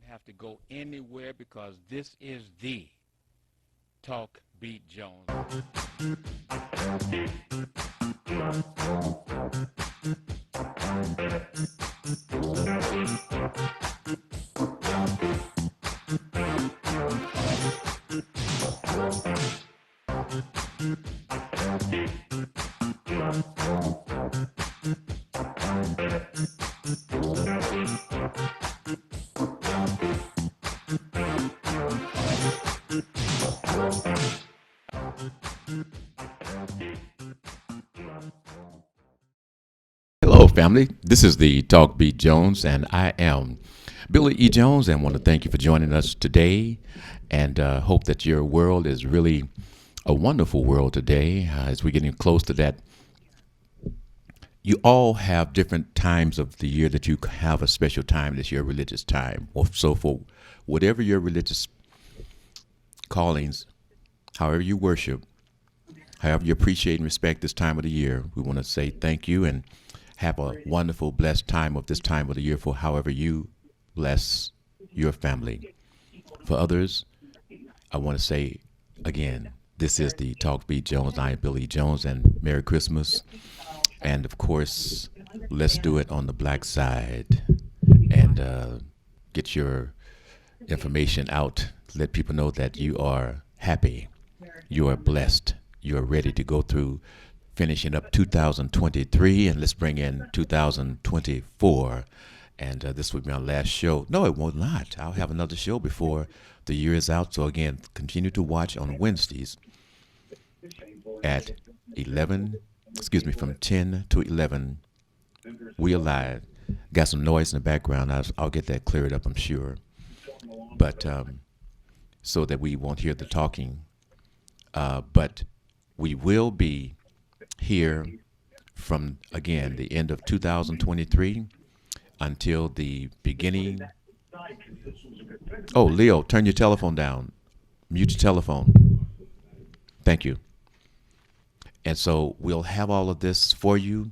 don't have to go anywhere because this is the Talk Beat Jones. Hello, family. This is the Talk Beat Jones, and I am Billy E. Jones, and want to thank you for joining us today. And hope that your world is really a wonderful world today. As we're getting close to that, you all have different times of the year that you have a special time that's your religious time. So, for whatever your religious callings, however you worship, however you appreciate and respect this time of the year, we want to say thank you and have a wonderful, blessed time of this time of the year for however you bless your family. For others, I want to say again, this is the Talk Beat Jones. I am Billy Jones, and Merry Christmas. And of course, let's do it on the black side and get your information out. Let people know that you are happy, you are blessed, you are ready to go through finishing up 2023, and let's bring in 2024. And this will be my last show. No, it won't not. I'll have another show before the year is out. So again, continue to watch on Wednesdays at 11, excuse me, from 10 to 11. We are live. Got some noise in the background. I'll get that cleared up, I'm sure. But so that we won't hear the talking. But we will be here from, again, the end of 2023 until the beginning. Oh, Leo, turn your telephone down. Mute your telephone. Thank you. And so we'll have all of this for you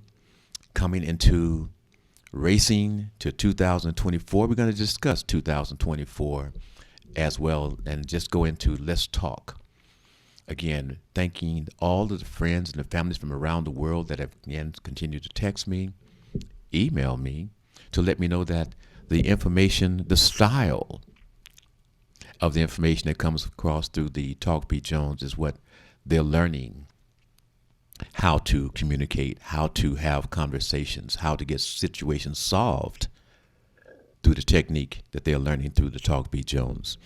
coming into racing to 2024. We're going to discuss 2024 as well and just go into Let's Talk. Again, thanking all of the friends and the families from around the world that have again continued to text me, email me to let me know that the information, the style of the information that comes across through the Talk Beat Jones is what they're learning. How to communicate, how to have conversations, how to get situations solved through the technique that they're learning through the Talk Beat Jones.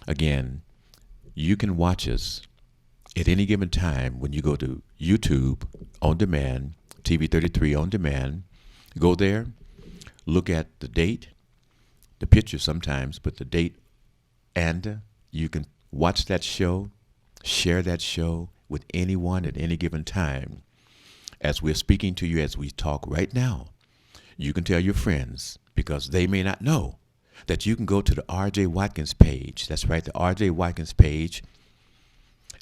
Again, you can watch us at any given time when you go to YouTube on demand, TV33 on demand. Go there, look at the date, the picture sometimes, but the date, and you can watch that show, share that show with anyone at any given time. As we're speaking to you as we talk right now, you can tell your friends because they may not know that you can go to the R.J. Watkins page. That's right, the R.J. Watkins page.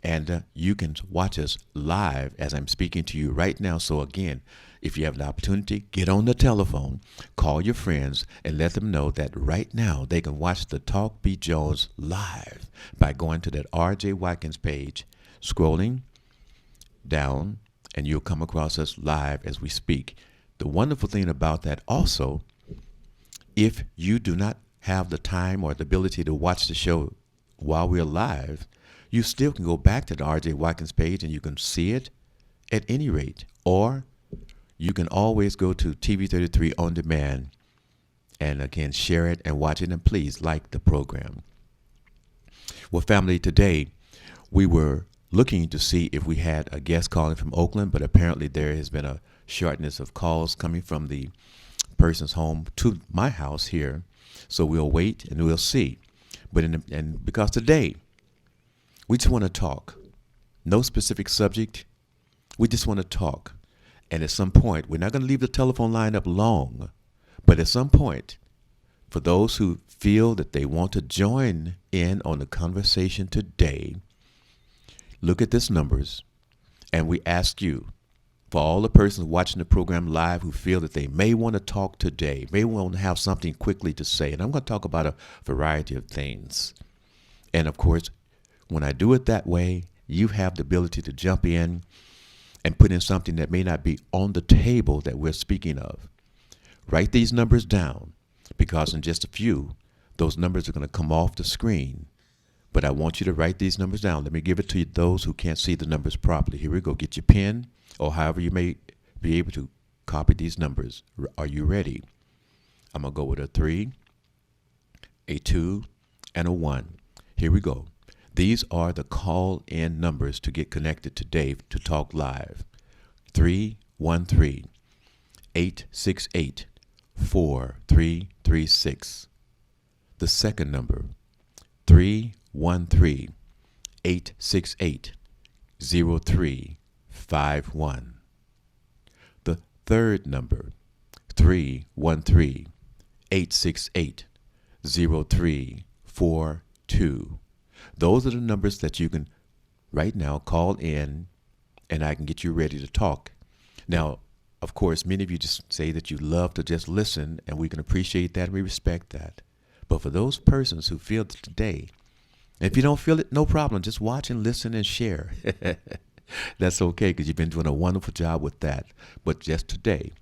And you can watch us live as I'm speaking to you right now. So again, if you have the opportunity, get on the telephone, call your friends, and let them know that right now they can watch the Talk Beat Jones live by going to that R.J. Watkins page, scrolling down, and you'll come across us live as we speak. The wonderful thing about that also, if you do not have the time or the ability to watch the show while we're live, you still can go back to the R.J. Watkins page and you can see it at any rate. Or you can always go to TV33 on demand and again share it and watch it, and please like the program. Well, family, today we were looking to see if we had a guest calling from Oakland, but apparently there has been a shortness of calls coming from the person's home to my house here. So we'll wait and we'll see. But and because today we just want to talk. No specific subject. We just want to talk. And at some point, we're not going to leave the telephone line up long, but at some point, for those who feel that they want to join in on the conversation today, look at these numbers, and we ask you, for all the persons watching the program live who feel that they may want to talk today, may want to have something quickly to say. And I'm going to talk about a variety of things. And of course, when I do it that way, you have the ability to jump in and put in something that may not be on the table that we're speaking of. Write these numbers down, because in just a few, those numbers are going to come off the screen. But I want you to write these numbers down. Let me give it to you, those who can't see the numbers properly. Here we go. Get your pen, or however you may be able to copy these numbers. Are you ready? I'm going to go with a 3, a 2, and a 1. Here we go. These are the call-in numbers to get connected to Dave to talk live. 313-868-4336. The second number, 313-868-0351. The third number, 313-868-0342. Those are the numbers that you can right now call in, and I can get you ready to talk. Now, of course, many of you just say that you love to just listen, and we can appreciate that and we respect that. But for those persons who feel it today, if you don't feel it, no problem. Just watch and listen and share. That's okay, because you've been doing a wonderful job with that. But just today,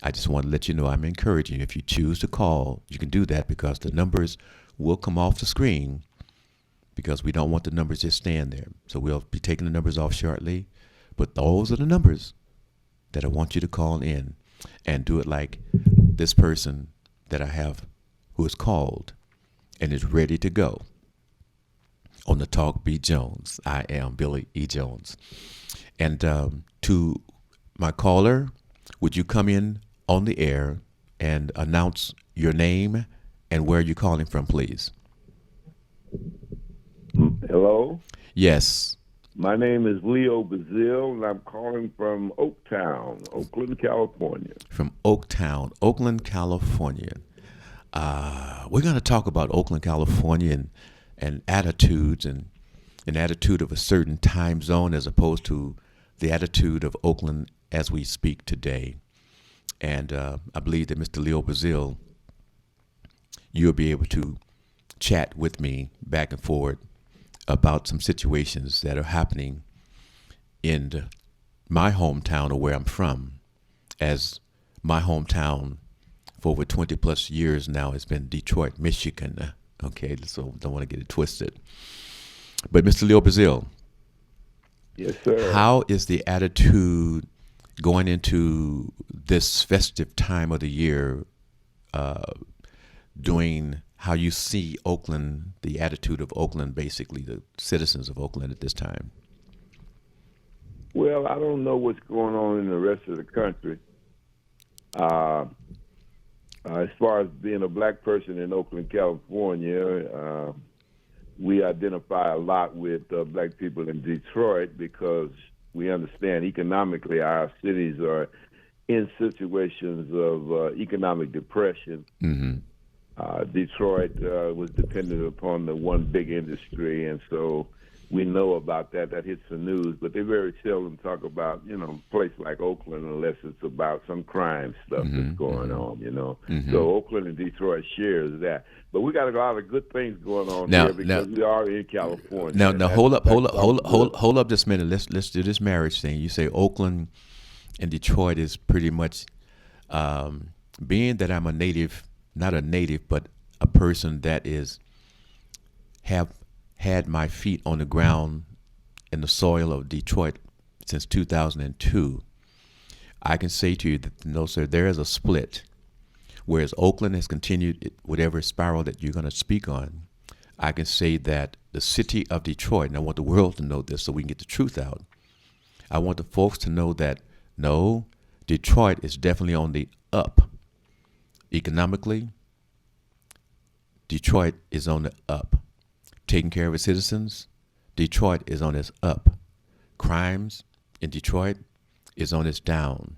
I just want to let you know I'm encouraging you. If you choose to call, you can do that, because the numbers will come off the screen, because we don't want the numbers just staying there. So we'll be taking the numbers off shortly. But those are the numbers that I want you to call in, and do it like this person that I have who is called and is ready to go on the Talk B. Jones. I am Billy E. Jones. And to my caller, would you come in on the air and announce your name and where you're calling from, please? Hello, Yes. my name is Leo Bazil, and I'm calling from Oaktown, Oakland, California. From Oaktown, Oakland, California. We're going to talk about Oakland, California, and attitudes, and an attitude of a certain time zone as opposed to the attitude of Oakland as we speak today. And I believe that Mr. Leo Bazil, you'll be able to chat with me back and forth about some situations that are happening in my hometown, or where I'm from, as my hometown for over 20 plus years now has been Detroit, Michigan. Okay, so don't want to get it twisted. But Mr. Leo Bazil, Yes, sir. how is the attitude going into this festive time of the year, doing how you see Oakland, the attitude of Oakland, basically the citizens of Oakland at this time? Well, I don't know what's going on in the rest of the country. As far as being a black person in Oakland, California, we identify a lot with black people in Detroit, because we understand economically our cities are in situations of economic depression. Mm-hmm. Detroit was dependent upon the one big industry, and so we know about that. That hits the news, but they very seldom talk about, a place like Oakland unless it's about some crime stuff that's going on, So Oakland and Detroit shares that. But we got a lot of good things going on here, because we are in California. Now, hold up just a minute. Let's do this marriage thing. You say Oakland and Detroit is pretty much, being that I'm a native, not a native, but a person that have had my feet on the ground in the soil of Detroit since 2002. I can say to you that, no, sir, there is a split. Whereas Oakland has continued whatever spiral that you're going to speak on, I can say that the city of Detroit, and I want the world to know this so we can get the truth out. I want the folks to know that, no, Detroit is definitely on the up. Economically, Detroit is on the up. Taking care of its citizens, Detroit is on its up. Crimes in Detroit is on its down.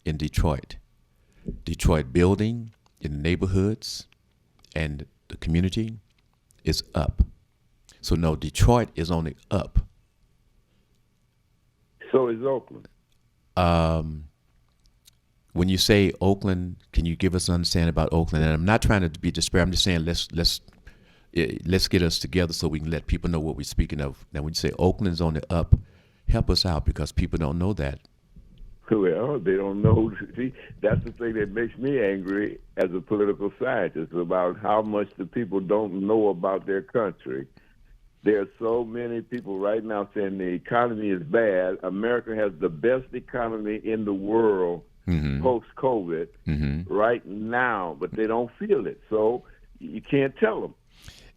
In Detroit building in the neighborhoods and the community is up. So no, Detroit is on the up. So is Oakland. Um, when you say Oakland, can you give us an understanding about Oakland? And I'm not trying to be despair. I'm just saying let's get us together so we can let people know what we're speaking of. Now, when you say Oakland's on the up, help us out because people don't know that. Well, they don't know. See, that's the thing that makes me angry as a political scientist about how much the people don't know about their country. There are so many people right now saying the economy is bad. America has the best economy in the world post-COVID right now, but they don't feel it. So you can't tell them.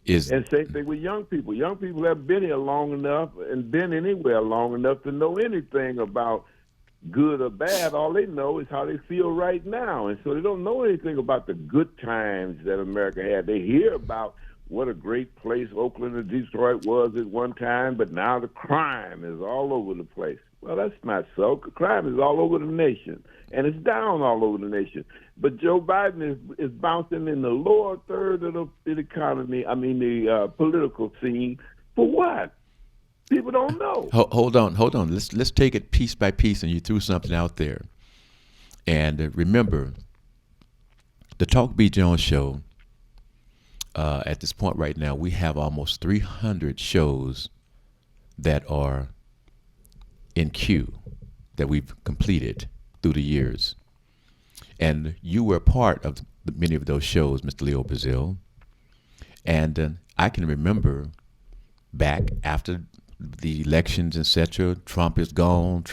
Is And same thing with young people. Young people have been here long enough and been anywhere long enough to know anything about good or bad. All they know is how they feel right now. And so they don't know anything about the good times that America had. They hear about what a great place Oakland and Detroit was at one time, but now the crime is all over the place. Well, that's not so. Crime is all over the nation, and it's down all over the nation. But Joe Biden is bouncing in the lower third of the economy, the political scene. For what? People don't know. hold on. Let's take it piece by piece, and you threw something out there. And remember, the Talk B. Jones show. At this point right now, we have almost 300 shows that are in queue that we've completed through the years. And you were part of many of those shows, Mr. Leo Brazil. And I can remember back after the elections, etc. Trump is gone,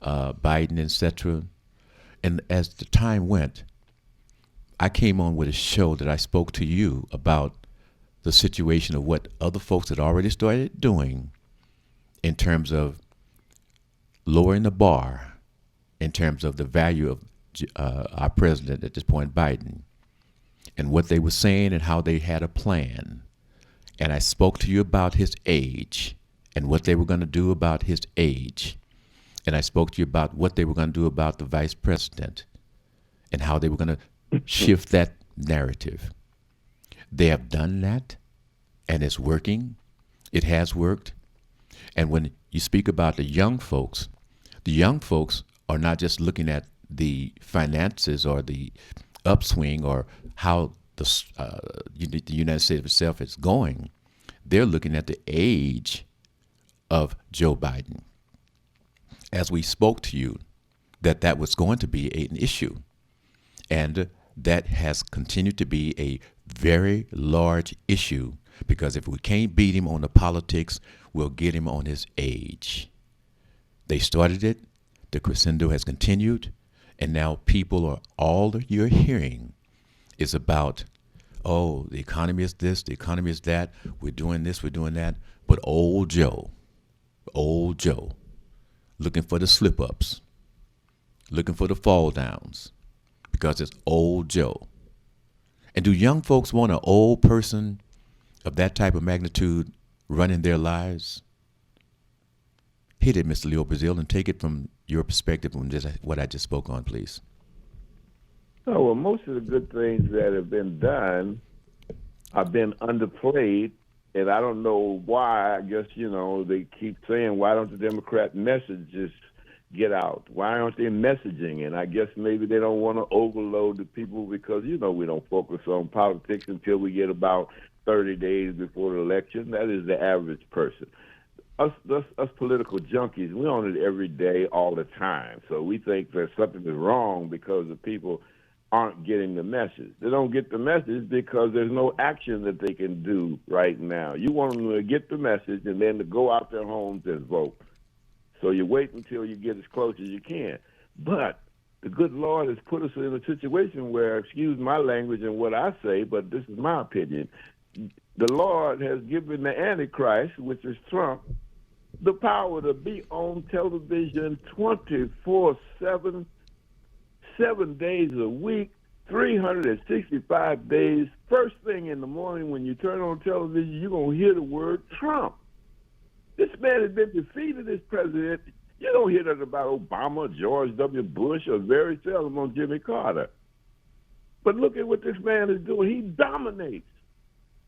Biden, etc. And as the time went, I came on with a show that I spoke to you about the situation of what other folks had already started doing in terms of lowering the bar, in terms of the value of our president at this point, Biden, and what they were saying and how they had a plan. And I spoke to you about his age and what they were going to do about his age. And I spoke to you about what they were going to do about the vice president and how they were going to shift that narrative. They have done that, and it's working. It has worked. And when you speak about the young folks are not just looking at the finances or the upswing or how the United States itself is going. They're looking at the age of Joe Biden. As we spoke to you, that was going to be an issue. And that has continued to be a very large issue because if we can't beat him on the politics, we'll get him on his age. They started it, the crescendo has continued, and now all that you're hearing is about, oh, the economy is this, the economy is that, we're doing this, we're doing that. But old Joe, looking for the slip-ups, looking for the fall-downs, because it's old Joe. And do young folks want an old person of that type of magnitude running their lives? Hit it, Mr. Leo Brazil, and take it from your perspective from what I just spoke on, please. Oh, well, most of the good things that have been done have been underplayed, and I don't know why. I guess, they keep saying, why don't the Democrat messages get out? Why aren't they messaging? And I guess maybe they don't want to overload the people because, we don't focus on politics until we get about 30 days before the election. That is the average person. Us political junkies, we're on it every day, all the time. So we think that something is wrong because the people aren't getting the message. They don't get the message because there's no action that they can do right now. You want them to get the message and then to go out their homes and vote. So you wait until you get as close as you can. But the good Lord has put us in a situation where, excuse my language and what I say, but this is my opinion, the Lord has given the Antichrist, which is Trump, the power to be on television 24/7, 7 days a week, 365 days. First thing in the morning when you turn on television, you're going to hear the word Trump. This man has been defeated as president. You don't hear that about Obama, George W. Bush, or very seldom on Jimmy Carter. But look at what this man is doing. He dominates.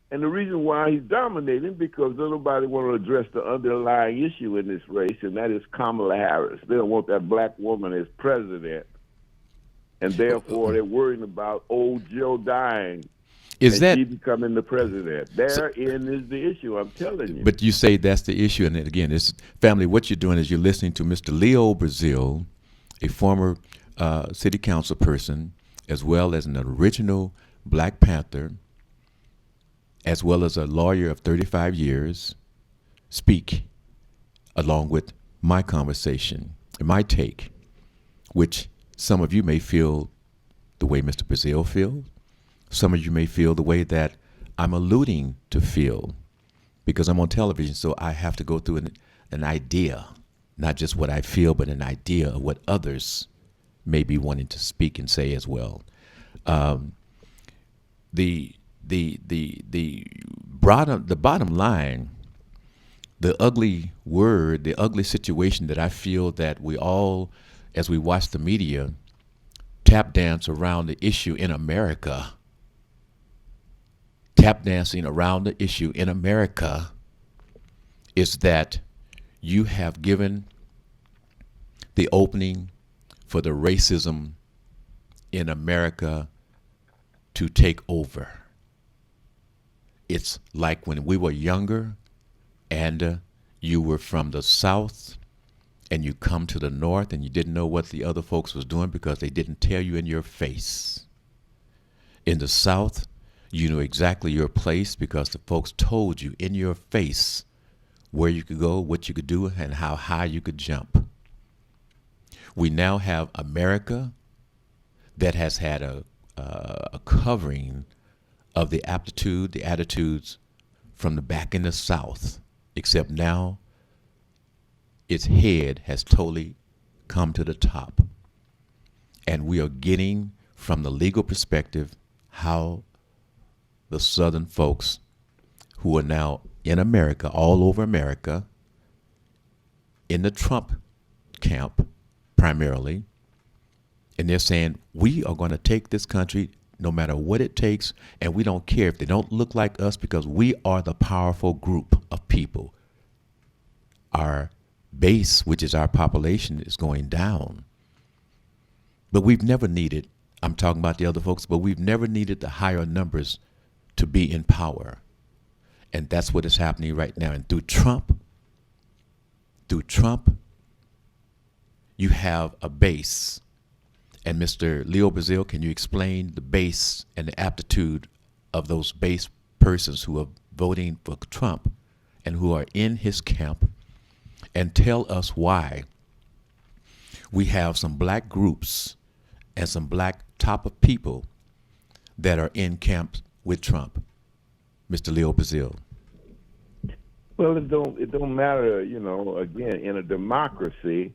And the reason why he's dominating because nobody want to address the underlying issue in this race, and that is Kamala Harris. They don't want that black woman as president, and therefore they're worrying about old Joe dying. Is that she becoming the president? Therein is the issue. I'm telling you. But you say that's the issue, and again, it's family. What you're doing is you're listening to Mr. Leo Brazil, a former city council person, as well as an original Black Panther, as well as a lawyer of 35 years, speak along with my conversation, my take, which some of you may feel the way Mr. Brazil feels. Some of you may feel the way that I'm alluding to feel, because I'm on television, so I have to go through an idea, not just what I feel, but an idea of what others may be wanting to speak and say as well. The bottom line, the ugly word, the ugly situation that I feel that we all, as we watch the media, tap dance around the issue in America, is that you have given the opening for the racism in America to take over. It's like when we were younger and you were from the South and you come to the North and you didn't know what the other folks was doing because they didn't tell you in your face. In the South, you knew exactly your place because the folks told you in your face where you could go, what you could do, and how high you could jump. We now have America that has had a covering of the attitudes from the back in the South, except now its head has totally come to the top. And we are getting, from the legal perspective, how the Southern folks who are now in America, all over America, in the Trump camp primarily, and they're saying, we are going to take this country no matter what it takes, and we don't care if they don't look like us because we are the powerful group of people. Our base, which is our population, is going down. But we've never needed, I'm talking about the other folks, but we've never needed the higher numbers to be in power. And that's what is happening right now. And through Trump, you have a base. And Mr. Leo Brazil, can you explain the base and the aptitude of those base persons who are voting for Trump and who are in his camp, and tell us why we have some black groups and some black top of people that are in camps with Trump? Mr. Leo Brazil. Well, it don't matter, again, in a democracy,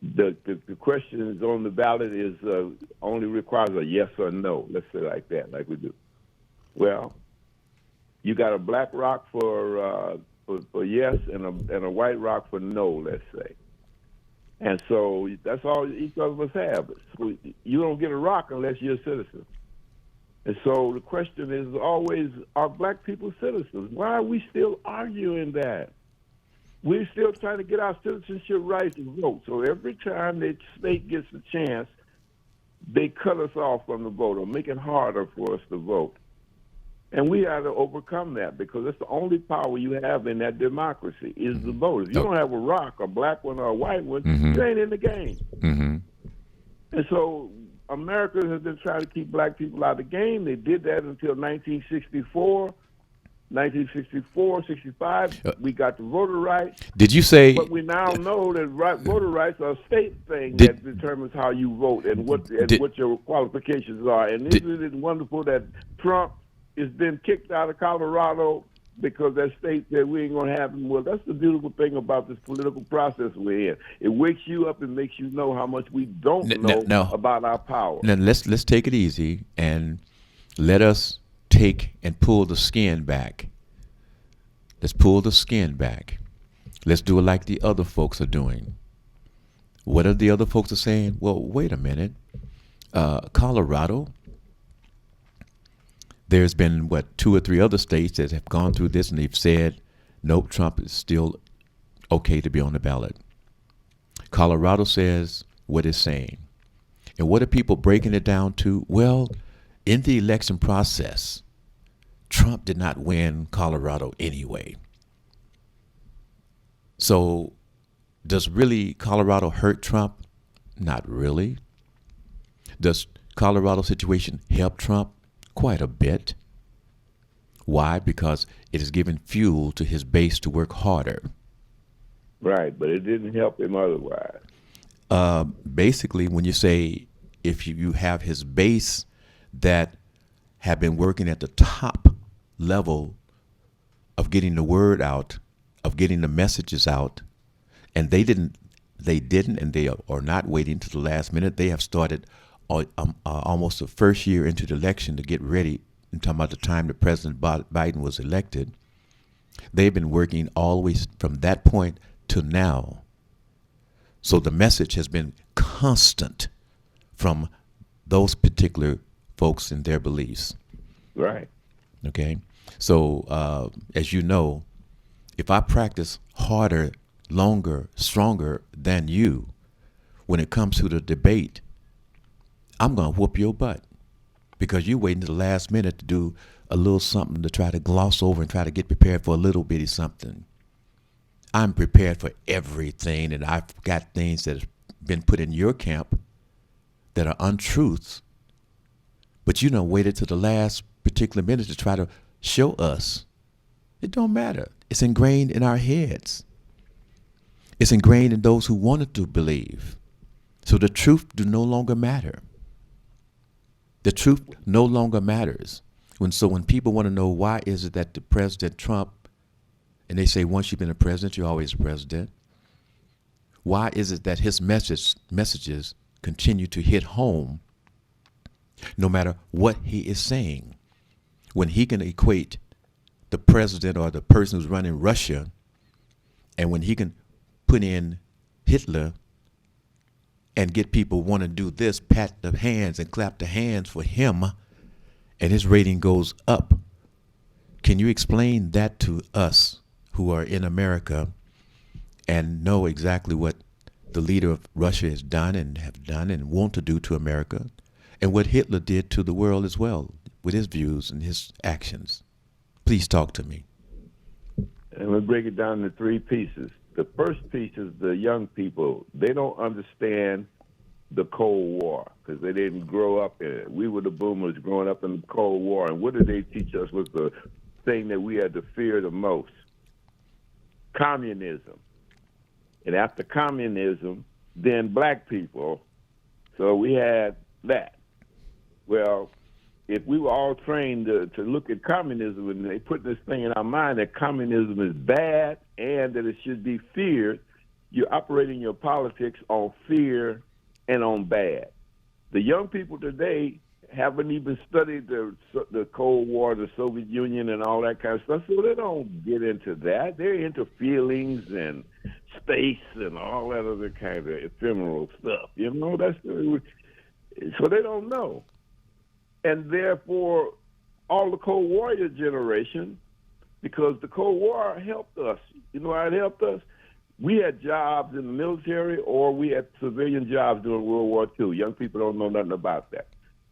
the question is on the ballot is only requires a yes or no. Let's say like that, like we do. Well, you got a black rock for yes and a white rock for no, let's say. And so that's all each of us have. So you don't get a rock unless you're a citizen. And so the question is always, are black people citizens? Why are we still arguing that? We're still trying to get our citizenship rights to vote. So every time the state gets a chance, they cut us off from the vote or make it harder for us to vote. And we have to overcome that because that's the only power you have in that democracy is the vote. If you don't have a rock, a black one or a white one, you ain't in the game. Mm-hmm. And so America has been trying to keep black people out of the game. They did that until 1964. 1964, 65, we got the voter rights. Did you say? But we now know that voter rights are a state thing that determines how you vote and what your qualifications are. And isn't it wonderful that Trump has been kicked out of Colorado because that state said we ain't going to have him? Well, that's the beautiful thing about this political process we're in. It wakes you up and makes you know how much we don't know about our power. Now let's take it easy and let us take and pull the skin back. Let's pull the skin back. Let's do it like the other folks are doing. What are the other folks are saying? Well, wait a minute. Colorado, there's been, what, 2 or 3 other states that have gone through this and they've said, nope, Trump is still okay to be on the ballot. Colorado says what it's saying. And what are people breaking it down to? Well, in the election process, Trump did not win Colorado anyway. So does really Colorado hurt Trump? Not really. Does Colorado situation help Trump? Quite a bit. Why? Because it has given fuel to his base to work harder. Right, but it didn't help him otherwise. Basically, when you say if you have his base that have been working at the top level of getting the word out, of getting the messages out, and they didn't, and they are not waiting to the last minute. They have started almost the first year into the election to get ready. I'm talking about the time that President Biden was elected. They've been working always from that point to now. So the message has been constant from those particular folks and their beliefs. Right. Okay. So as you know, if I practice harder, longer, stronger than you, when it comes to the debate, I'm going to whoop your butt because you waiting to the last minute to do a little something to try to gloss over and try to get prepared for a little bitty something. I'm prepared for everything, and I've got things that have been put in your camp that are untruths, but you don't waited to the last particular minute to try to show us. It don't matter. It's ingrained in our heads. It's ingrained in those who wanted to believe. So the truth do no longer matter. The truth no longer matters. When people want to know why is it that the President Trump, and they say once you've been a president, you're always a president. Why is it that his messages continue to hit home no matter what he is saying? When he can equate the president or the person who's running Russia, and when he can put in Hitler and get people want to do this, pat the hands and clap the hands for him, and his rating goes up. Can you explain that to us who are in America and know exactly what the leader of Russia has done and have done and want to do to America, and what Hitler did to the world as well with his views and his actions? Please talk to me. And we'll break it down into 3 pieces. The first piece is the young people. They don't understand the Cold War because they didn't grow up in it. We were the boomers growing up in the Cold War. And what did they teach us was the thing that we had to fear the most? Communism. And after communism, then black people. So we had that. Well, if we were all trained to look at communism and they put this thing in our mind that communism is bad and that it should be feared, you're operating your politics on fear and on bad. The young people today haven't even studied the Cold War, the Soviet Union, and all that kind of stuff, so they don't get into that. They're into feelings and space and all that other kind of ephemeral stuff. You know, so they don't know. And therefore, all the Cold Warrior generation, because the Cold War helped us. You know how it helped us? We had jobs in the military or we had civilian jobs during World War II. Young people don't know nothing about that.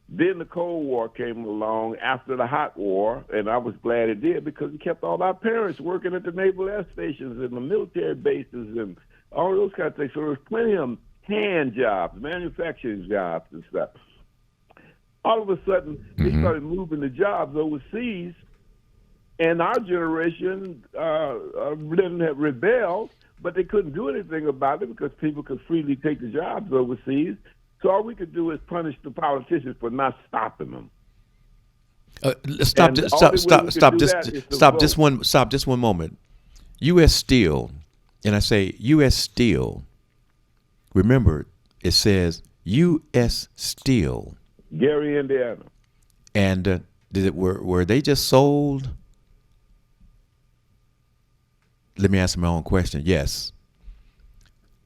Then the Cold War came along after the Hot War, and I was glad it did because it kept all our parents working at the naval air stations and the military bases and all those kind of things. So there was plenty of hand jobs, manufacturing jobs and stuff. All of a sudden, they started moving the jobs overseas, and our generation didn't have rebelled, but they couldn't do anything about it because people could freely take the jobs overseas. So all we could do is punish the politicians for not stopping them. Stop just one moment. U.S. Steel, and I say U.S. Steel. Remember, it says U.S. Steel. Gary, Indiana. And were they just sold? Let me answer my own question. Yes.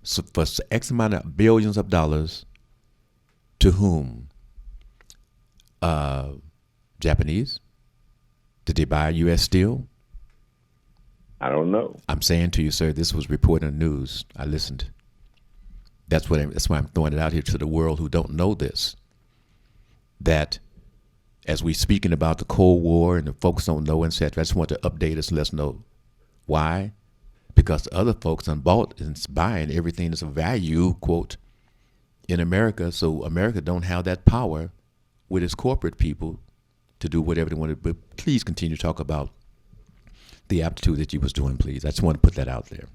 So for X amount of billions of dollars, to whom? Japanese, Did they buy U.S. steel? I don't know. I'm saying to you, sir, this was reported in the news. I listened. That's why I'm throwing it out here to the world who don't know this. That as we speaking about the Cold War and the folks don't know, etc., I just want to update us and let us know why. Because the other folks on bought and buying everything that's of value, quote, in America. So America don't have that power with its corporate people to do whatever they want to. But please continue to talk about the aptitude that you was doing, please. I just want to put that out there.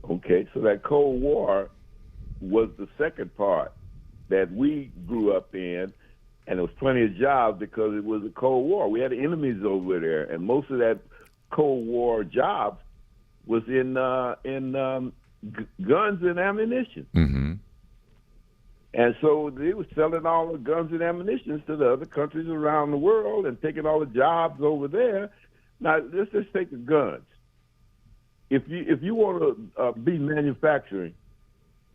Okay, so that Cold War was the second part that we grew up in, and there was plenty of jobs because it was a Cold War. We had enemies over there, and most of that Cold War jobs was in guns and ammunition. Mm-hmm. And so they were selling all the guns and ammunition to the other countries around the world and taking all the jobs over there. Now, let's just take the guns. If you want to be manufacturing,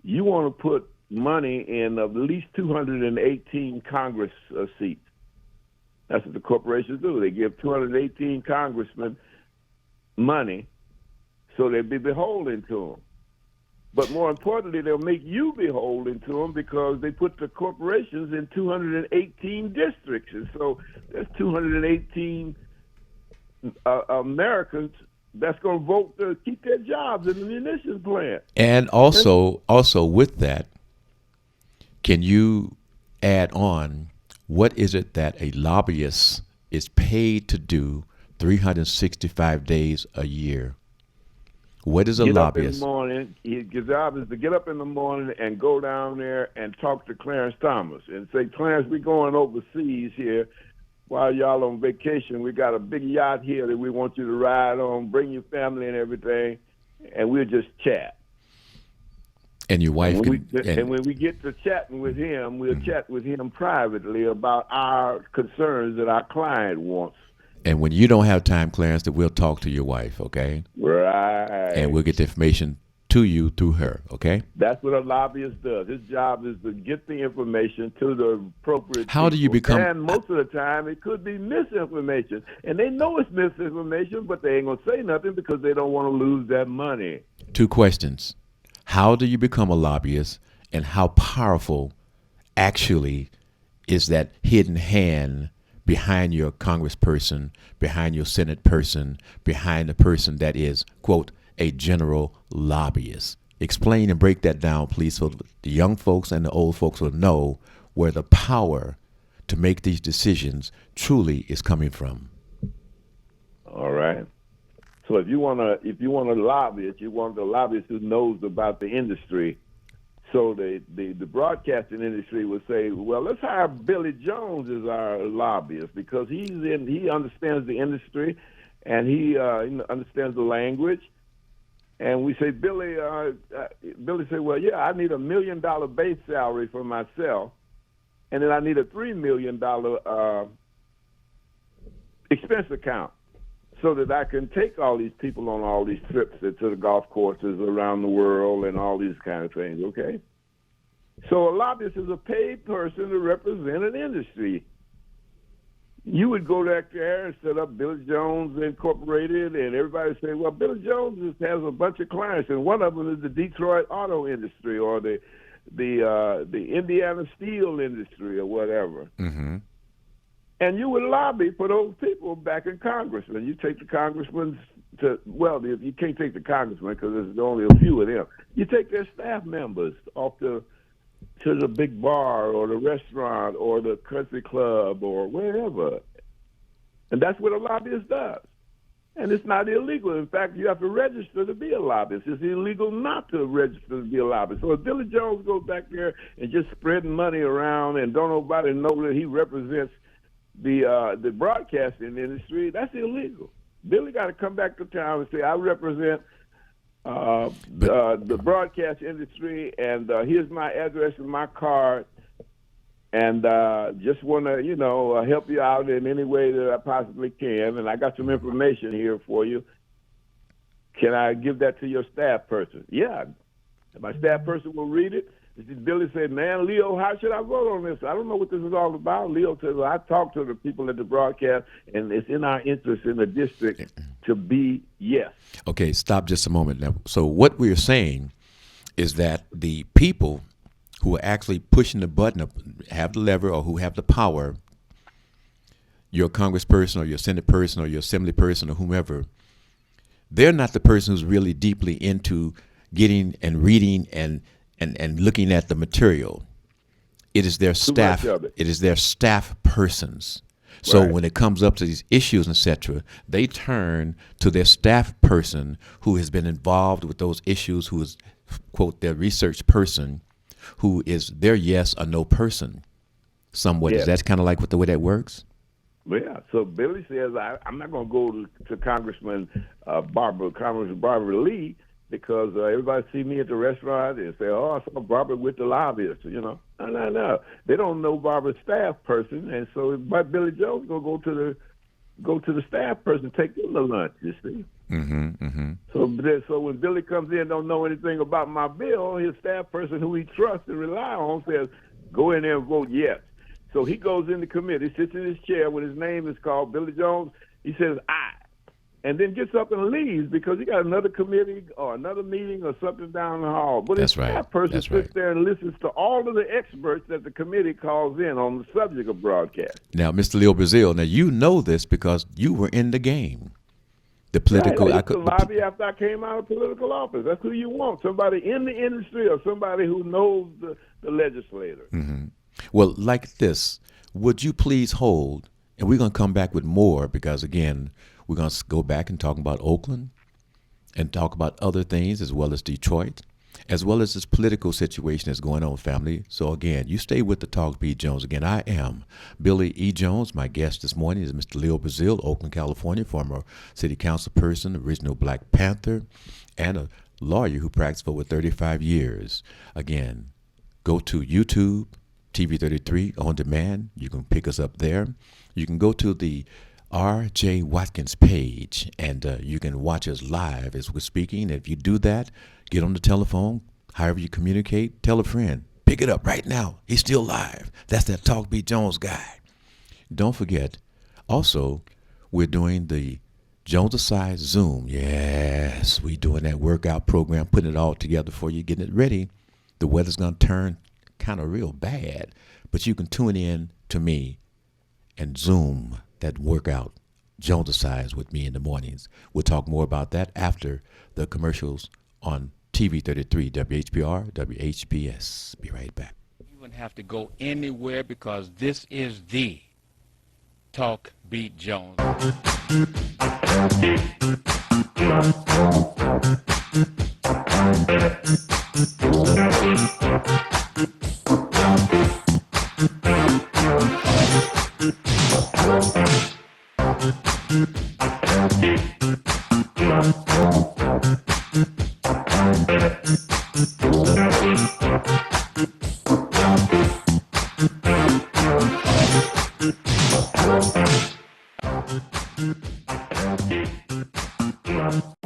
you want to put money in at least 218 Congress seats. That's what the corporations do. They give 218 congressmen money so they'll be beholden to them. But more importantly, they'll make you beholden to them because they put the corporations in 218 districts. And so there's 218 Americans that's going to vote to keep their jobs in the munitions plant. And also with that, can you add on what is it that a lobbyist is paid to do 365 days a year? What is a lobbyist? Up in the morning, his job is to get up in the morning and go down there and talk to Clarence Thomas and say, Clarence, we're going overseas here. While y'all on vacation, we got a big yacht here that we want you to ride on, bring your family and everything, and we'll just chat. And your wife and when we get to chatting with him, we'll chat with him privately about our concerns that our client wants. And when you don't have time, Clarence, that we'll talk to your wife, okay? Right. And we'll get the information to you through her, okay? That's what a lobbyist does. His job is to get the information to the appropriate How do you people. become... And most of the time, it could be misinformation. And they know it's misinformation, but they ain't going to say nothing because they don't want to lose that money. 2 questions. How do you become a lobbyist, and how powerful actually is that hidden hand behind your congressperson, behind your Senate person, behind the person that is, quote, a general lobbyist? Explain and break that down, please, so the young folks and the old folks will know where the power to make these decisions truly is coming from. All right. So if you want a lobbyist, you want a lobbyist who knows about the industry. So the broadcasting industry would say, well, let's hire Billy Jones as our lobbyist because he understands the industry and he understands the language. And we say, Billy said, well, yeah, I need $1 million base salary for myself, and then I need a $3 million expense account so that I can take all these people on all these trips to the golf courses around the world and all these kind of things, okay? So a lobbyist is a paid person to represent an industry. You would go back there and set up Billy Jones Incorporated, and everybody would say, well, Billy Jones just has a bunch of clients, and one of them is the Detroit auto industry or the Indiana steel industry or whatever. Mm-hmm. And you would lobby for those people back in Congress. And you take the congressmen you can't take the congressmen because there's only a few of them. You take their staff members off to the big bar or the restaurant or the country club or wherever. And that's what a lobbyist does. And it's not illegal. In fact, you have to register to be a lobbyist. It's illegal not to register to be a lobbyist. So if Billy Jones goes back there and just spreading money around and don't nobody know that he represents the broadcasting industry, that's illegal. Billy got to come back to town and say, I represent the broadcast industry, and here's my address and my card, and just want to, help you out in any way that I possibly can, and I got some information here for you. Can I give that to your staff person? Yeah. My staff person will read it. Billy said, man, Leo, how should I vote on this? I don't know what this is all about. Leo said, well, I talked to the people at the broadcast, and it's in our interest in the district to be yes. Okay, stop just a moment now. So what we're saying is that the people who are actually pushing the button, have the lever, or who have the power, your congressperson or your senate person or your assembly person or whomever, they're not the person who's really deeply into getting and reading and looking at the material. It is their staff. It is their staff persons. So Right. when it comes up to these issues, etc., they turn to their staff person who has been involved with those issues, who is, quote, their research person, who is their yes or no person. Somewhat. Yeah. Is that kind of like what the way that works? Yeah, so Billy says, I'm not going to go to Congressman Barbara Lee, because everybody see me at the restaurant and say, oh, I saw Barbara with the lobbyist, you know. No. They don't know Barbara's staff person, and so but Billy Jones going to go to the staff person, take them to lunch, you see. So when Billy comes in, don't know anything about my bill, his staff person who he trusts and rely on says, go in there and vote yes. So he goes in the committee, sits in his chair when his name is called, Billy Jones. He says, aye, and then gets up and leaves because he got another committee or another meeting or something down the hall. But his staff person sits there and listens to all of the experts that the committee calls in on the subject of broadcast. Now, Mr. Leo Brazil, now you know this because you were in the game. The political. Right, I used to lobby after I came out of political office. That's who you want, somebody in the industry or somebody who knows the legislator. Mm-hmm. Well, like this, would you please hold, and we're going to come back with more because, again, we're going to go back and talk about Oakland and talk about other things as well as Detroit, as well as this political situation that's going on, family. So, again, you stay with the Talk B. Jones. Again, I am Billy E. Jones. My guest this morning is Mr. Leo Brazil, Oakland, California, former city council person, original Black Panther, and a lawyer who practiced for over 35 years. Again, go to YouTube, TV33 on demand. You can pick us up there. You can go to the R.J. Watkins page, and you can watch us live as we're speaking. And if you do that, get on the telephone, however you communicate, tell a friend, pick it up right now. He's still live. That's that Talk B. Jones guy. Don't forget, also, we're doing the Jones Aside Zoom. Yes, we're doing that workout program, putting it all together for you, getting it ready. The weather's going to turn kind of real bad, but you can tune in to me and Zoom that workout, Jones Asides, with me in the mornings. We'll talk more about that after the commercials on TV33, WHPR, WHBS. Be right back. You wouldn't have to go anywhere because this is the Talk Beat Jones.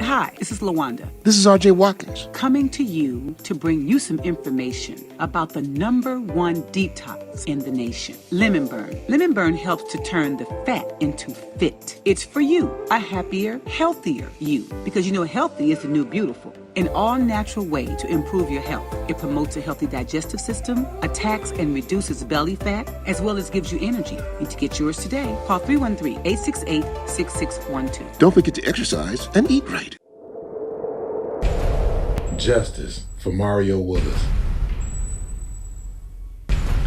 Hi, this is LaWanda. This is R.J. Watkins. Coming to you to bring you some information about the #1 detox in the nation, Lemon Burn. Lemon Burn helps to turn the fat into fit. It's for you, a happier, healthier you. Because you know healthy is the new beautiful. An all-natural way to improve your health. It promotes a healthy digestive system, attacks and reduces belly fat, as well as gives you energy. Need to get yours today. Call 313-868-6612. Don't forget to exercise and eat right. Justice for Mario Willis.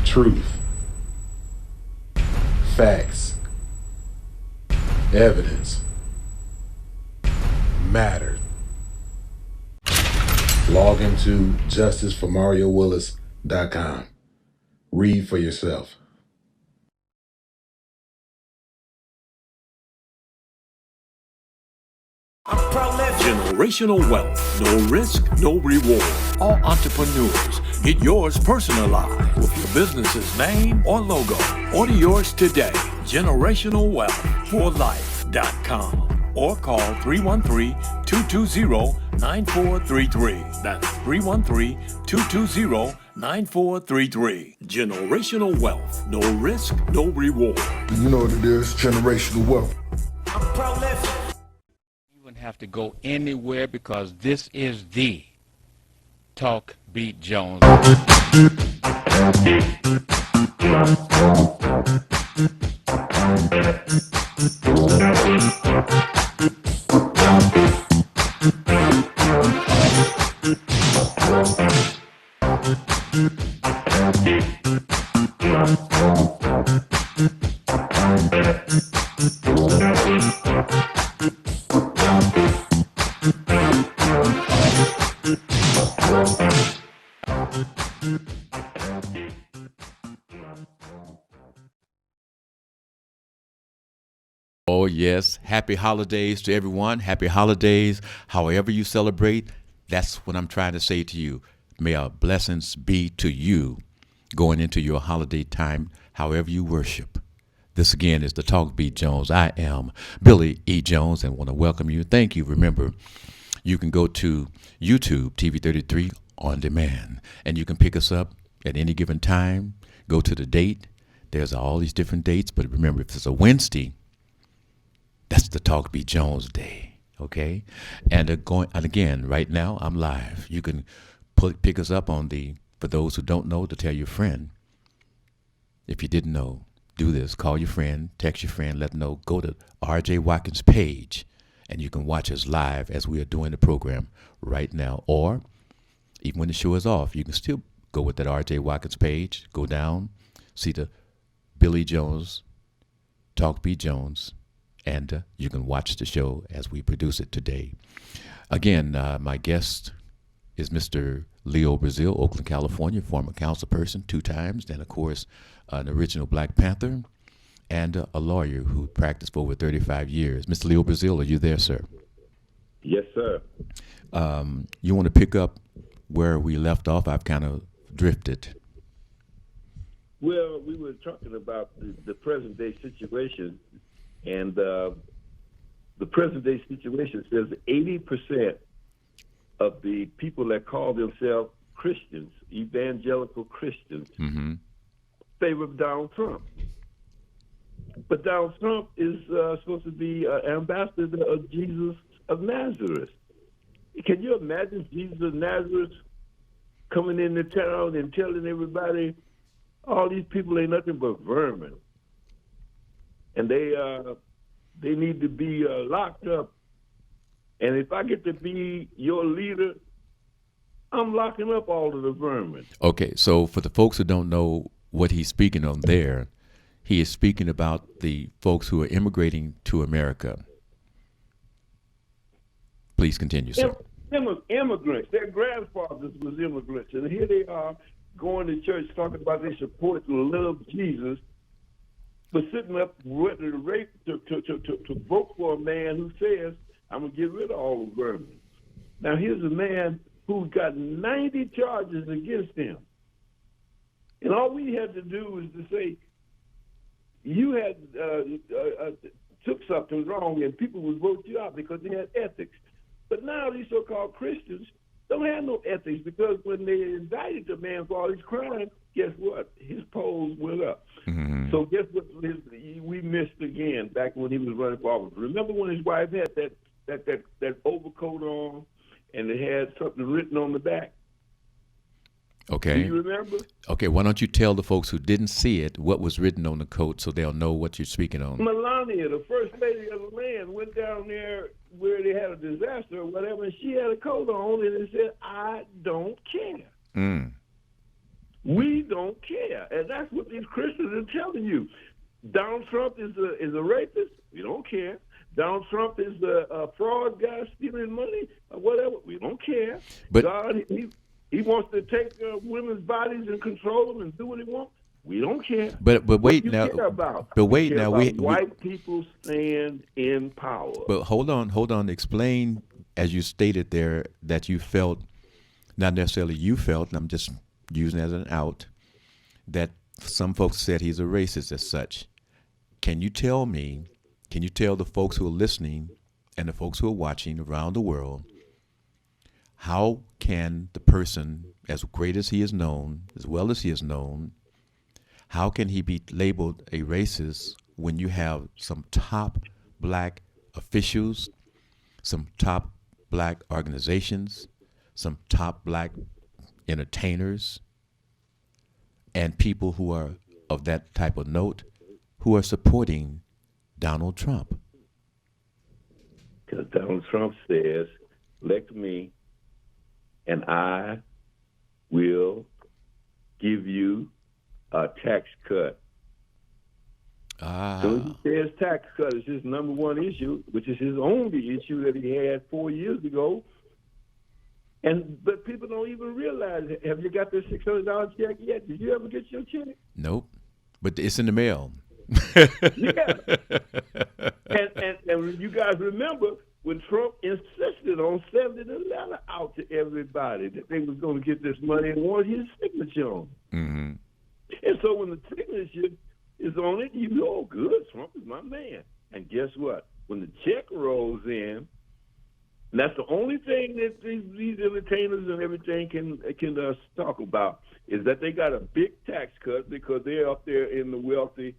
Truth. Facts. Evidence. Mattered. Log into justiceformariowillis.com. Read for yourself. Generational wealth. No risk, no reward. All entrepreneurs. Get yours personalized with your business's name or logo. Order yours today. GenerationalWealthForLife.com or call 313-220-9433. That's 313-220-9433. 9433. Generational Wealth. No risk, no reward. You know what it is, generational wealth. You wouldn't have to go anywhere because this is the Talk Beat Jones. Oh, yes. Happy holidays to everyone. Happy holidays. However you celebrate, that's what I'm trying to say to you. May our blessings be to you going into your holiday time, however you worship. This again is the Talk Beat Jones. I am Billy E. Jones and want to welcome you. Thank you. Remember, you can go to YouTube, TV33 on demand, and you can pick us up at any given time. Go to the date. There's all these different dates, but remember, if it's a Wednesday, that's the Talk Beat Jones Day, okay? And again, right now, I'm live. You can pick us up on for those who don't know, to tell your friend. If you didn't know, do this. Call your friend, text your friend, let them know. Go to R.J. Watkins' page, and you can watch us live as we are doing the program right now. Or even when the show is off, you can still go with that R.J. Watkins page, go down, see the Billy Jones, Talk Beat Jones, and you can watch the show as we produce it today. Again, my guest is Mr. Leo Brazil, Oakland, California, former councilperson 2 times, and of course, an original Black Panther, and a lawyer who practiced for over 35 years. Mr. Leo Brazil, are you there, sir? Yes, sir. You want to pick up where we left off? I've kind of drifted. Well, we were talking about the present day situation, and the present day situation says 80% of the people that call themselves Christians, evangelical Christians, favor Donald Trump. But Donald Trump is supposed to be ambassador of Jesus of Nazareth. Can you imagine Jesus of Nazareth coming into town and telling everybody, all these people ain't nothing but vermin, and they need to be locked up. And if I get to be your leader, I'm locking up all of the vermin. Okay, so for the folks who don't know what he's speaking on there, he is speaking about the folks who are immigrating to America. Please continue, sir. Immigrants, their grandfathers was immigrants, and here they are going to church talking about they support and love Jesus, but sitting up ready to vote for a man who says, I'm going to get rid of all the vermin. Now, here's a man who's got 90 charges against him. And all we had to do was to say, you had took something wrong and people would vote you out because they had ethics. But now these so-called Christians don't have no ethics, because when they indicted the man for all his crimes, guess what? His polls went up. So guess what? We missed again back when he was running for office. Remember when his wife had that overcoat on and it had something written on the back? Okay. Do you remember? Okay, why don't you tell the folks who didn't see it what was written on the coat so they'll know what you're speaking on? Melania, the first lady of the land, went down there where they had a disaster or whatever, and she had a coat on and it said, I don't care. We don't care. And that's what these Christians are telling you. Donald Trump is a rapist. We don't care. Donald Trump is a fraud guy stealing money or whatever. We don't care. But God, he wants to take women's bodies and control them and do what he wants. We don't care. But wait now. Care about? But wait now. White people stand in power. But hold on. Explain, as you stated there, that you felt, not necessarily you felt, and I'm just using it as an out, that some folks said he's a racist as such. Can you tell the folks who are listening and the folks who are watching around the world, how can the person, as great as he is known, as well as he is known, how can he be labeled a racist when you have some top black officials, some top black organizations, some top black entertainers, and people who are of that type of note who are supporting Donald Trump? Because Donald Trump says, elect me, and I will give you a tax cut. So he says tax cut is his number one issue, which is his only issue that he had 4 years ago. But people don't even realize it. Have you got this $600 check yet? Did you ever get your check? Nope, but it's in the mail. Yeah. And you guys remember when Trump insisted on sending a letter out to everybody that they was going to get this money and wanted his signature on it. Mm-hmm. And so when the signature is on it, you know, oh, good, Trump is my man. And guess what? When the check rolls in, and that's the only thing that these entertainers and everything can talk about, is that they got a big tax cut because they're up there in the wealthy,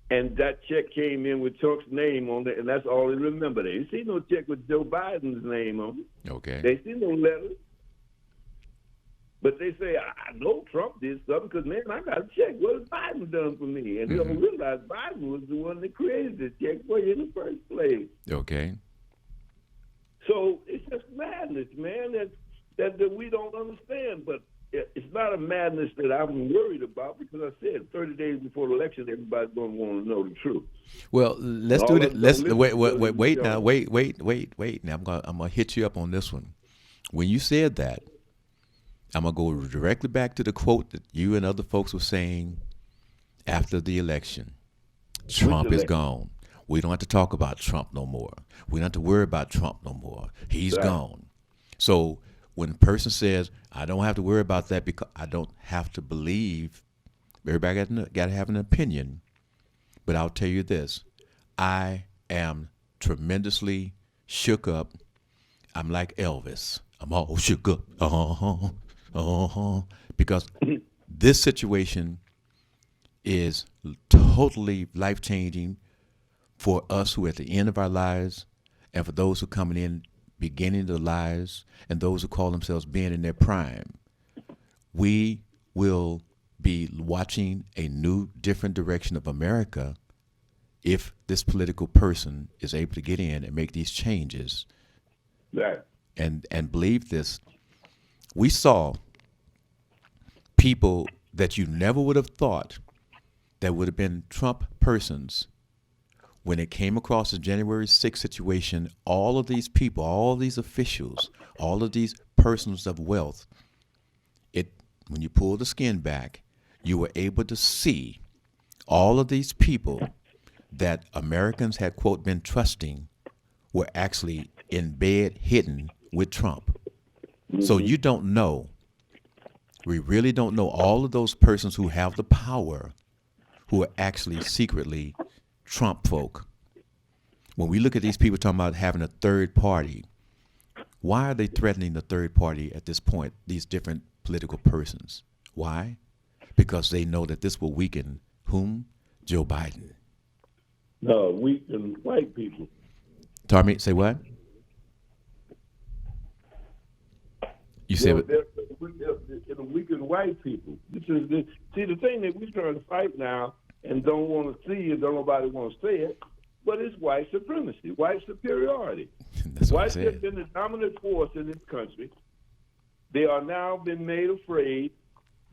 and that check came in with Trump's name on it, and that's all they remember. They didn't see no check with Joe Biden's name on it. Okay. They see no letters. But they say, I know Trump did something because, man, I got a check. What has Biden done for me? And they don't realize Biden was the one that created this check for you in the first place. Okay. So it's just madness, man, that we don't understand. But it's not a madness that I'm worried about because I said 30 days before the election, everybody's going to want to know the truth. Well, let's do it. Let's wait now. Wait. Now I'm gonna hit you up on this one. When you said that, I'm gonna go directly back to the quote that you and other folks were saying after the election. Trump is gone. We don't have to talk about Trump no more. We don't have to worry about Trump no more. He's gone. So when a person says, I don't have to worry about that because I don't have to believe, everybody got to have an opinion. But I'll tell you this, I am tremendously shook up. I'm like Elvis. I'm all shook up. Because this situation is totally life-changing for us who are at the end of our lives, and for those who are coming in beginning their lives, and those who call themselves being in their prime. We will be watching a new, different direction of America if this political person is able to get in and make these changes. Right. And believe this, we saw people that you never would have thought that would have been Trump persons. When it came across the January 6th situation, all of these people, all of these officials, all of these persons of wealth, when you pull the skin back, you were able to see all of these people that Americans had, quote, been trusting were actually in bed hidden with Trump. So you don't know, we really don't know all of those persons who have the power who are actually secretly Trump folk. When we look at these people talking about having a third party, why are they threatening the third party at this point, these different political persons? Why? Because they know that this will weaken whom? Joe Biden. No, weaken white people. Tommy, say what? You said what? It'll weaken white people. See, the thing that we're trying to fight now and don't want to see and don't nobody want to say it, but it's white supremacy, white superiority. Whites have been the dominant force in this country. They are now been made afraid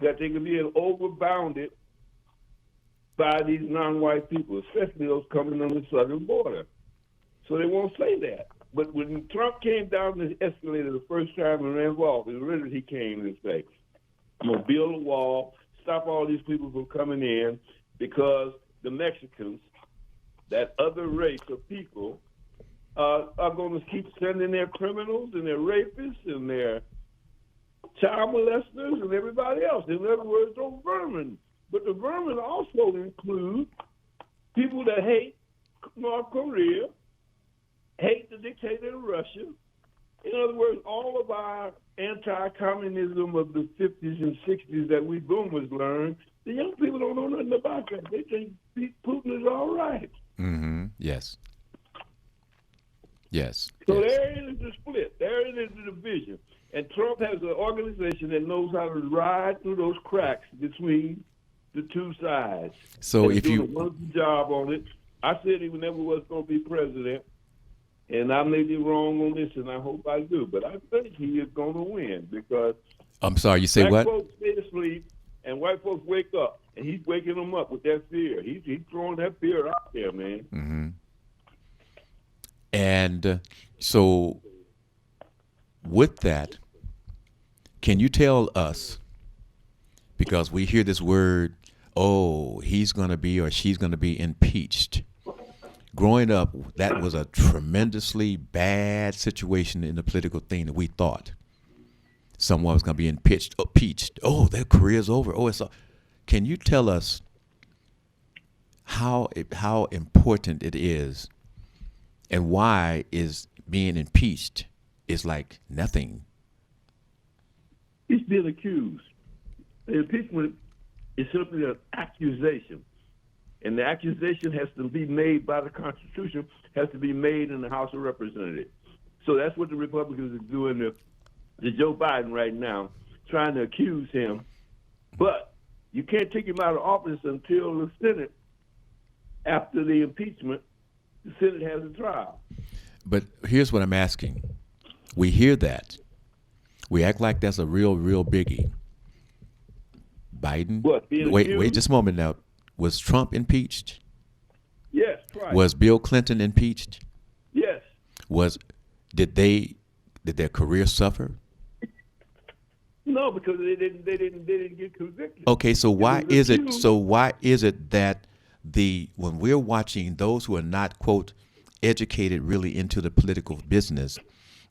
that they can be overbounded by these non-white people, especially those coming on the southern border. So they won't say that. But when Trump came down the escalator the first time and ran for office, really he came and said, I'm going to build a wall, stop all these people from coming in, because the Mexicans, that other race of people, are going to keep sending their criminals and their rapists and their child molesters and everybody else. In other words, those vermin. But the vermin also include people that hate North Korea, hate the dictator of Russia, In other words, all of our anti-communism of the 50s and 60s that we boomers learned, the young people don't know nothing about that. They think Putin is all right. Mm-hmm. Yes. Yes. So Yes. there is the split. There is the division. And Trump has an organization that knows how to ride through those cracks between the two sides. So and if doing you- a wonderful job on it. I said he never was going to be president, and I may be wrong on this, and I hope I do. But I think he is going to win because I'm sorry, you say black what? folks stay asleep and white folks wake up, and he's waking them up with that fear. He's throwing that fear out there, man. Mm-hmm. And so, with that, can you tell us, because we hear this word, oh, he's going to be or she's going to be impeached. Growing up, that was a tremendously bad situation in the political thing that we thought. Someone was going to be impeached. Oh, their career's over. Oh, it's. Can you tell us how important it is, and why is being impeached is like nothing? He's being accused. The impeachment is simply an accusation. And the accusation has to be made by the Constitution, has to be made in the House of Representatives. So that's what the Republicans are doing to Joe Biden right now, trying to accuse him. But you can't take him out of office until the Senate, after the impeachment, the Senate has a trial. But here's what I'm asking. We hear that. We act like that's a real biggie. Biden? What, being Wait accused? just a moment now. Was Trump impeached? Yes, twice. Was Bill Clinton impeached? Yes. Did their career suffer? No, because they didn't get convicted. Okay, so why was is it accused. that when we're watching those who are not, quote, educated really into the political business,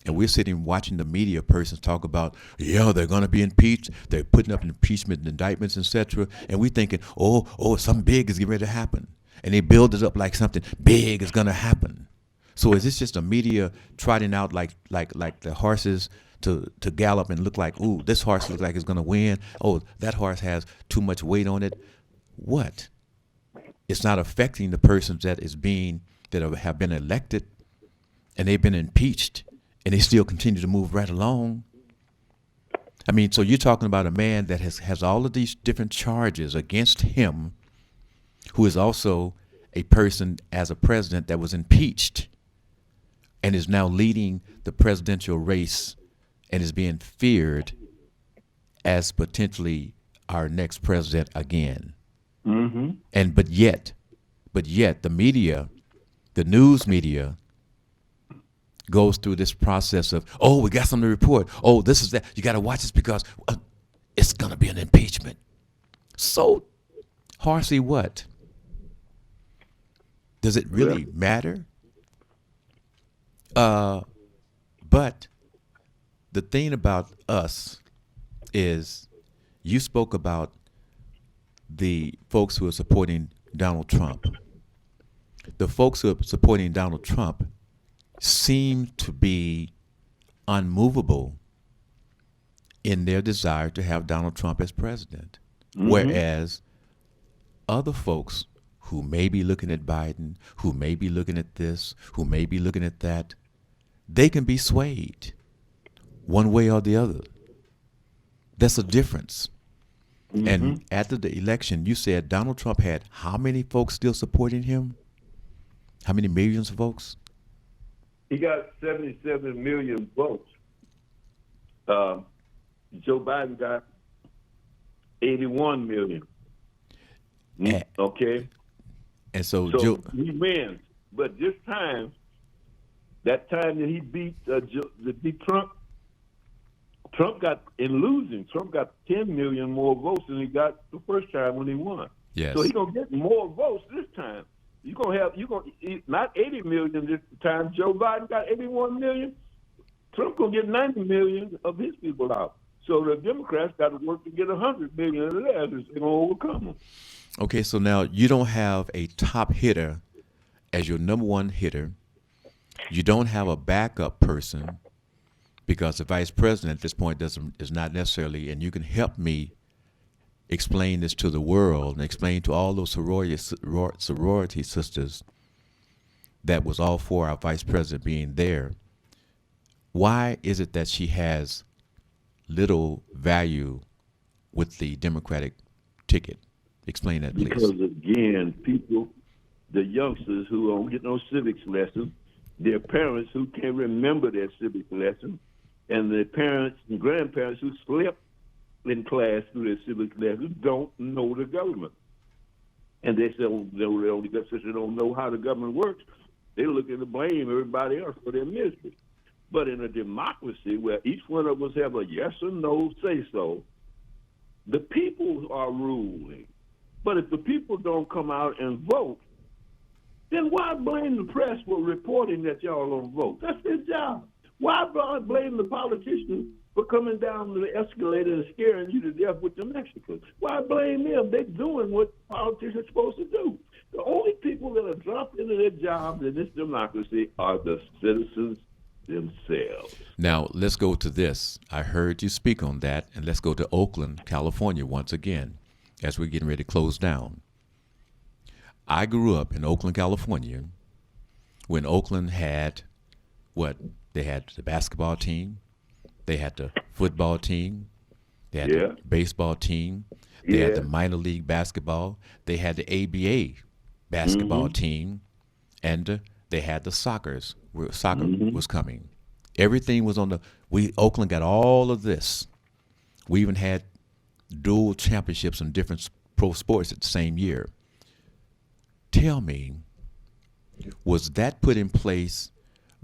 and we're sitting watching the media persons talk about, yeah, they're going to be impeached, they're putting up impeachment indictments, etc., and we're thinking, oh, something big is getting ready to happen, and they build it up like something big is going to happen. So is this just a media trotting out like the horses to gallop and look like, ooh, this horse looks like it's going to win. Oh, that horse has too much weight on it. What? It's not affecting the persons that have been elected, and they've been impeached, and they still continue to move right along. I mean, so you're talking about a man that has all of these different charges against him, who is also a person as a president that was impeached and is now leading the presidential race and is being feared as potentially our next president again. Mm-hmm. And but yet the media, the news media, goes through this process of, oh, we got something to report. Oh, this is that. You got to watch this because it's going to be an impeachment. So, Horsey, what? Does it really matter? But the thing about us is, you spoke about the folks who are supporting Donald Trump. The folks who are supporting Donald Trump seem to be unmovable in their desire to have Donald Trump as president. Mm-hmm. Whereas other folks who may be looking at Biden, who may be looking at this, who may be looking at that, they can be swayed one way or the other. That's a difference. Mm-hmm. And after the election, you said Donald Trump had how many folks still supporting him? How many millions of folks? He got 77 million votes. Joe Biden got 81 million. Okay? And so Joe, he wins. But this time, that time that he beat Trump, Trump got 10 million more votes than he got the first time when he won. Yes. So he's gonna get more votes this time. You're gonna not 80 million this time. Joe Biden got 81 million. Trump gonna get 90 million of his people out. So the Democrats got to work to get 100 million of theirs. They're gonna overcome them. Okay, so now you don't have a top hitter as your number one hitter. You don't have a backup person. because the vice president at this point is not necessarily, and you can help me explain this to the world and explain to all those sorority sisters that was all for our vice president being there. Why is it that she has little value with the Democratic ticket? Explain that, please. Because again, people, the youngsters who don't get no civics lesson, their parents who can't remember their civics lesson, and their parents and grandparents who slept in class through their civics lessons don't know the government. And they say, since they don't know how the government works, they look to blame everybody else for their misery. But in a democracy where each one of us have a yes or no say-so, the people are ruling. But if the people don't come out and vote, then why blame the press for reporting that y'all don't vote? That's their job. Why blame the politicians for coming down the escalator and scaring you to death with the Mexicans? Why blame them? They're doing what politicians are supposed to do. The only people that are dropped into their jobs in this democracy are the citizens themselves. Now, let's go to this. I heard you speak on that, and let's go to Oakland, California once again, as we're getting ready to close down. I grew up in Oakland, California, when Oakland had what? They had the basketball team, they had the football team, they had the baseball team, they had the minor league basketball, they had the ABA basketball team, and they had the soccer was coming. Everything was on Oakland got all of this. We even had dual championships in different pro sports at the same year. Tell me, was that put in place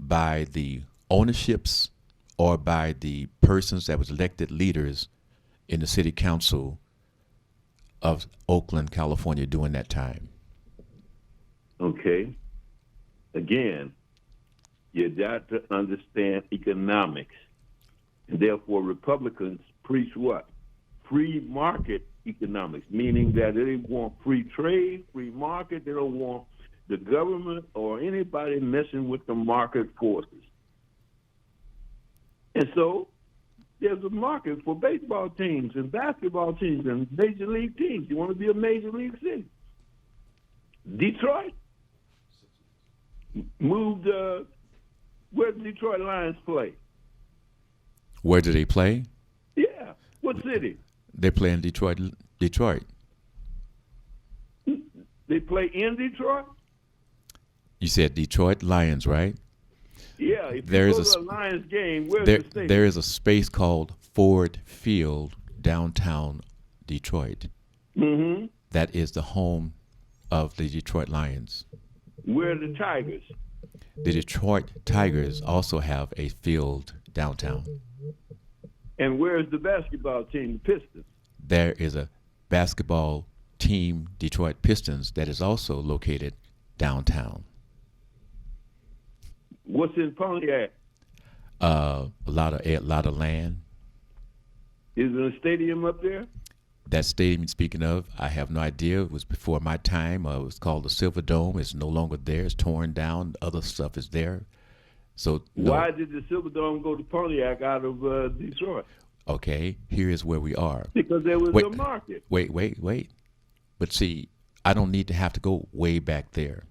by the ownerships or by the persons that was elected leaders in the city council of Oakland, California during that time? Okay. Again, you got to understand economics. And therefore, Republicans preach what? Free market economics, meaning that they want free trade, free market. They don't want the government or anybody messing with the market forces. And so there's a market for baseball teams and basketball teams and major league teams. You want to be a major league city. Detroit moved, where did Detroit Lions play? Where do they play? Yeah. What city? They play in Detroit. They play in Detroit? You said Detroit Lions, right? Yeah. If There you is go to a Lions game, where's there, the stadium? there is a space called Ford Field, downtown Detroit. Mm-hmm. That is the home of the Detroit Lions. Where are the Tigers? The Detroit Tigers also have a field downtown. And where's the basketball team, Pistons? There is a basketball team, Detroit Pistons, that is also located downtown. What's in Pontiac? A lot of land. Is there a stadium up there? That stadium, speaking of, I have no idea. It was before my time. It was called the Silver Dome. It's no longer there. It's torn down. Other stuff is there. So no. Why did the Silver Dome go to Pontiac out of Detroit? Okay, here is where we are. Because there was a market. Wait. But see, I don't need to have to go way back there,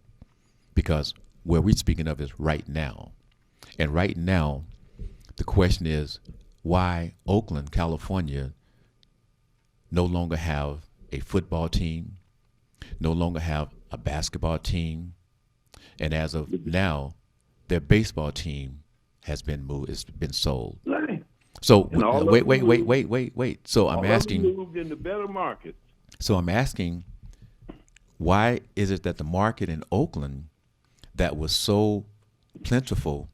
because where we're speaking of is right now. And right now, the question is why Oakland, California, no longer have a football team, no longer have a basketball team, and as of now, their baseball team has been moved. It's been sold. Right. So wait. So I'm asking. Moved into better markets. So I'm asking, why is it that the market in Oakland that was so plentiful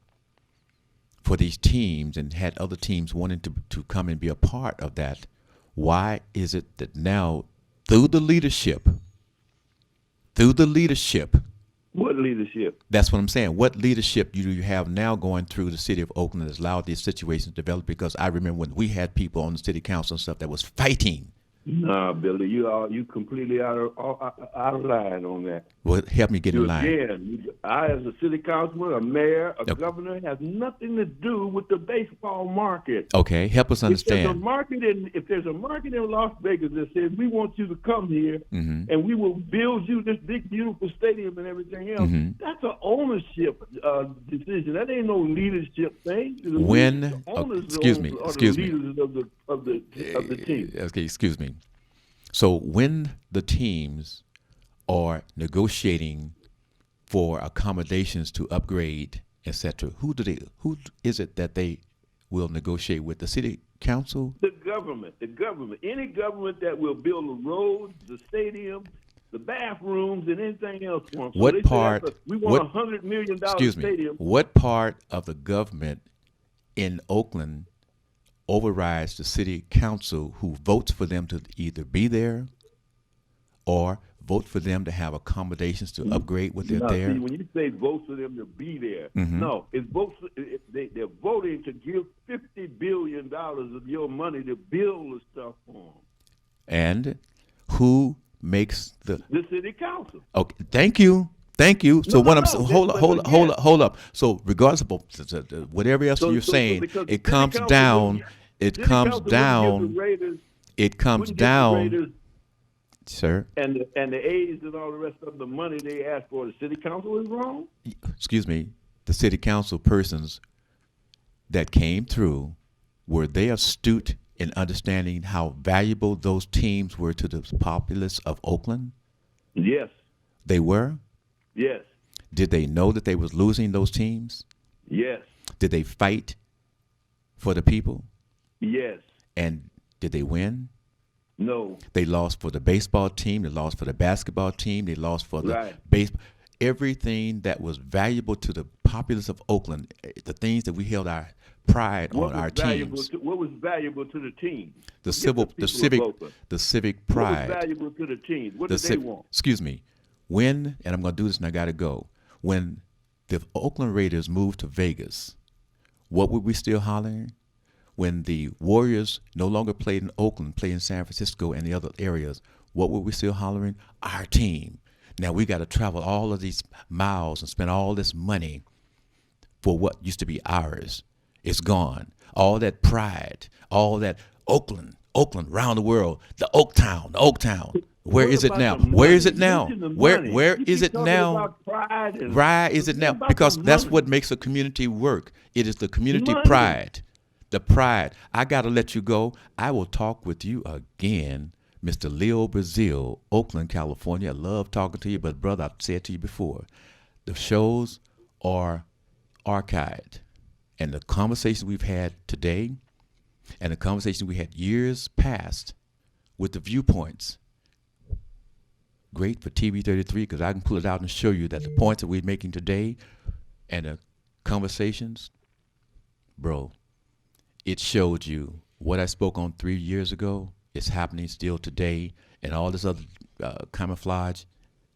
for these teams and had other teams wanting to come and be a part of that, why is it that now, through the leadership, What leadership? that's what I'm saying, what leadership do you have now going through the city of Oakland that's allowed these situations to develop? Because I remember when we had people on the city council and stuff that was fighting Nah, Billy, you completely out of line on that. Well, help me get in You line. again, I as a city councilman, a mayor, a Okay. governor has nothing to do with the baseball market. Okay, help us If there's a understand. market in Las Vegas that says we want you to come here Mm-hmm. and we will build you this big beautiful stadium and everything else, Mm-hmm. that's an ownership decision. That ain't no leadership thing. The When- owners excuse me, are excuse the me. leaders of the team. Okay, excuse me. So when the teams are negotiating for accommodations to upgrade, etc., who is it that they will negotiate with? The city council? The government, any government that will build the roads, the stadium, the bathrooms, and anything else for them. So What they say part- we want what- $100 million Excuse me. stadium. What part of the government in Oakland overrides the city council who votes for them to either be there or vote for them to have accommodations to upgrade what they're No, there? see, when you say vote for them to be there, Mhm. no, it's votes. They're voting to give $50 billion of your money to build the stuff for them. And who makes the The city council. Okay, thank you. So what I'm no, hold up. So regardless of whatever else So- you're so saying, because the it city comes council down. wouldn't- It city comes council wouldn't give down. the Raiders- It comes wouldn't give the down, Raiders sir. and the A's and all the rest of the money they asked for. The city council is wrong. Excuse me. The city council persons that came through, were they astute in understanding how valuable those teams were to the populace of Oakland? Yes, They were. yes, Did they know that they was losing those teams? yes, Did they fight for the people? yes. And did they win? No, They lost for the baseball team. They lost for the basketball team. They lost for the Right. base. Everything that was valuable to the populace of Oakland, the things that we held our pride on our teams, what was valuable to the team? the Forget civil, people the of civic, Oakland. the civic What was pride. valuable to the team? What the did they civ- want? Excuse me. When, and I'm going to do this and I got to go. When the Oakland Raiders moved to Vegas, what were we still hollering? When the Warriors no longer played in Oakland, played in San Francisco and the other areas, what were we still hollering? Our team. Now we got to travel all of these miles and spend all this money for what used to be ours. It's gone. All that pride, all that Oakland, around the world, the Oak Town. Where What is it about now? the money? Where is it now? Mention the Where money. where You is keep it talking now? about pride and- Why is it now? What about Because the that's money? what makes a community work. It is the community Money. pride. The pride. I got to let you go. I will talk with you again, Mr. Leo Brazil, Oakland, California. I love talking to you, but brother, I've said to you before, the shows are archived. And the conversations we've had today and the conversations we had years past with the viewpoints, great for TV 33 because I can pull it out and show you that the points that we're making today and the conversations, bro, it showed you what I spoke on 3 years ago is happening still today, and all this other camouflage,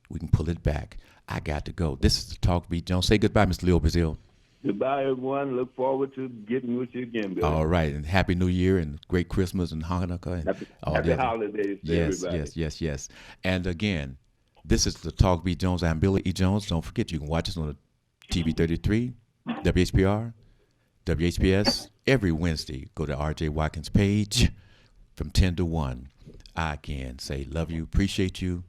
we can pull it back. I got to go. This is the Talk Beat Jones. Say goodbye, Mr. Leo Brazil. Goodbye, everyone. Look forward to getting with you again, Billy. All right, and Happy New Year and great Christmas and Hanukkah and Happy, all happy the other. holidays to Yes, everybody. yes. And again, this is the Talk Beat Jones. I'm Billy E. Jones. Don't forget, you can watch us on TV 33, WHPR, WHPS every Wednesday. Go to RJ Watkins' page from 10 to 1. I can say love you, appreciate you.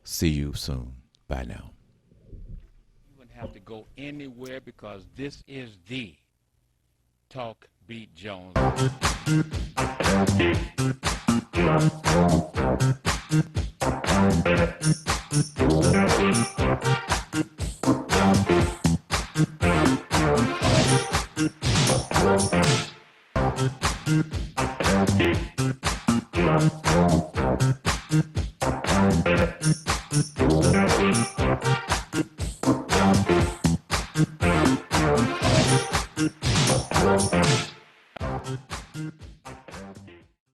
See you soon. Bye now. You wouldn't have to go anywhere because this is the Talk Beat Jones.